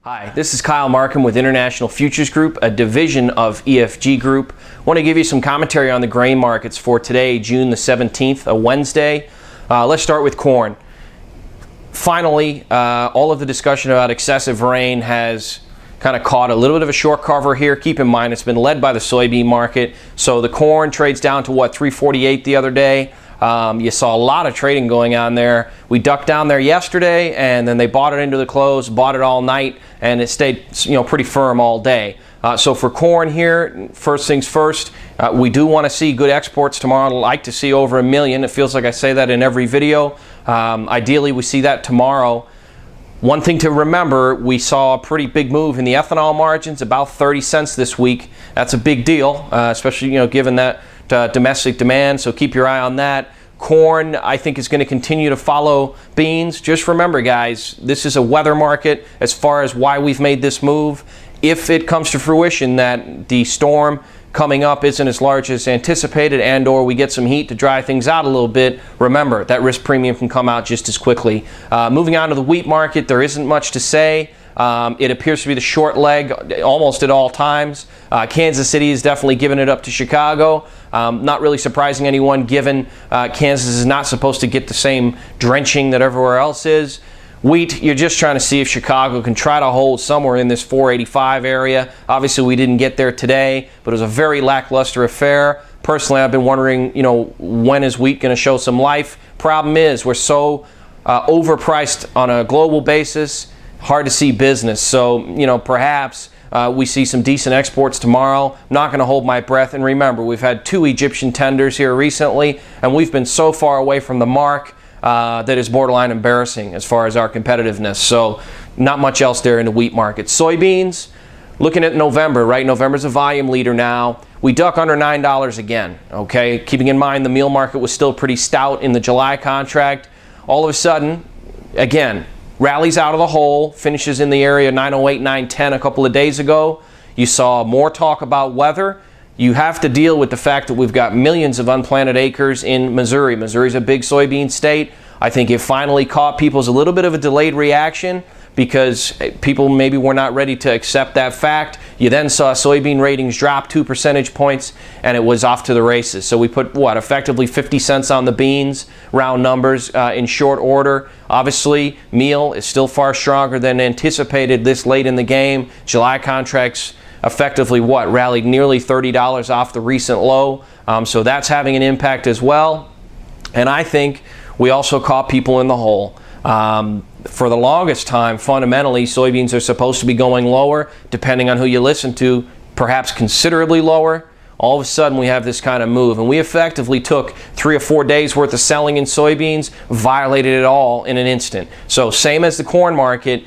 Hi, this is Kyle Markham with International Futures Group, a division of EFG Group. I want to give you some commentary on the grain markets for today, June the 17th, a Wednesday. Let's start with corn. Finally, all of the discussion about excessive rain has kind of caught a little bit of a short cover here. Keep in mind, it's been led by the soybean market. So the corn trades down to what, 348 the other day. You saw a lot of trading going on there. We ducked down there yesterday, and then they bought it into the close, bought it all night, and it stayed, pretty firm all day. So for corn here, first things first, we do want to see good exports tomorrow. I'd like to see over 1 million. It feels like I say that in every video. Ideally, we see that tomorrow. One thing to remember, we saw a pretty big move in the ethanol margins, about 30 cents this week. That's a big deal, especially given that domestic demand, so keep your eye on that. Corn, I think, is going to continue to follow beans. Just remember, guys, this is a weather market as far as why we've made this move. If it comes to fruition that the storm coming up isn't as large as anticipated and/or we get some heat to dry things out a little bit, remember that risk premium can come out just as quickly. Moving on to the wheat market, there isn't much to say. It appears to be the short leg almost at all times. Kansas City is definitely giving it up to Chicago. Not really surprising anyone, given Kansas is not supposed to get the same drenching that everywhere else is. Wheat, you're just trying to see if Chicago can try to hold somewhere in this 485 area. Obviously, we didn't get there today, but it was a very lackluster affair. Personally, I've been wondering, when is wheat going to show some life? Problem is, we're so overpriced on a global basis. Hard to see business. So, perhaps we see some decent exports tomorrow. Not going to hold my breath. And remember, we've had 2 Egyptian tenders here recently, and we've been so far away from the mark that is borderline embarrassing as far as our competitiveness. So, not much else there in the wheat market. Soybeans, looking at November, right? November's a volume leader now. We duck under $9 again, okay? Keeping in mind the meal market was still pretty stout in the July contract. All of a sudden, again, rallies out of the hole, finishes in the area 908, 910 a couple of days ago. You saw more talk about weather. You have to deal with the fact that we've got millions of unplanted acres in Missouri. Missouri's a big soybean state. I think it finally caught people's a little bit of a delayed reaction because people maybe were not ready to accept that fact. You then saw soybean ratings drop 2 percentage points, and it was off to the races. So we put, effectively 50 cents on the beans, round numbers, in short order. Obviously, meal is still far stronger than anticipated this late in the game. July contracts effectively, rallied nearly $30 off the recent low. So that's having an impact as well. And I think we also caught people in the hole. For the longest time, fundamentally, soybeans are supposed to be going lower, depending on who you listen to, perhaps considerably lower. All of a sudden, we have this kind of move, and we effectively took 3 or 4 days worth of selling in soybeans, violated it all in an instant. So same as the corn market,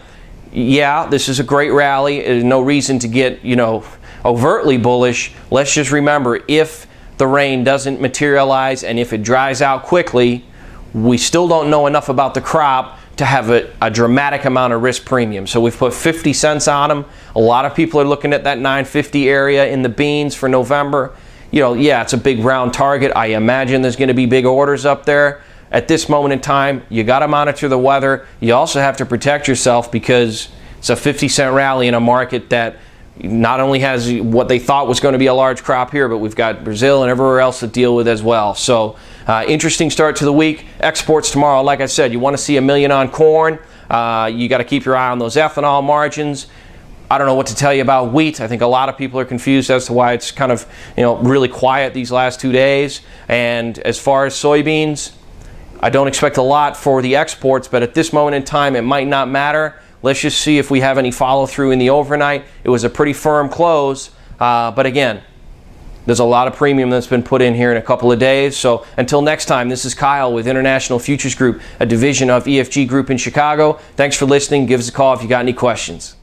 yeah, this is a great rally. There's no reason to get, overtly bullish. Let's just remember, if the rain doesn't materialize and if it dries out quickly, we still don't know enough about the crop to have a dramatic amount of risk premium. So we've put 50 cents on them. A lot of people are looking at that 950 area in the beans for November. Yeah, it's a big round target. I imagine there's going to be big orders up there. At this moment in time, you got to monitor the weather. You also have to protect yourself because it's a 50-cent rally in a market that not only has what they thought was going to be a large crop here, but we've got Brazil and everywhere else to deal with as well. So interesting start to the week. Exports tomorrow, like I said, you want to see 1 million on corn. You got to keep your eye on those ethanol margins. I don't know what to tell you about wheat. I think a lot of people are confused as to why it's kind of, really quiet these last 2 days. And as far as soybeans, I don't expect a lot for the exports, but at this moment in time, it might not matter. Let's just see if we have any follow-through in the overnight. It was a pretty firm close, but again, there's a lot of premium that's been put in here in a couple of days. So until next time, this is Kyle with International Futures Group, a division of EFG Group in Chicago. Thanks for listening. Give us a call if you got any questions.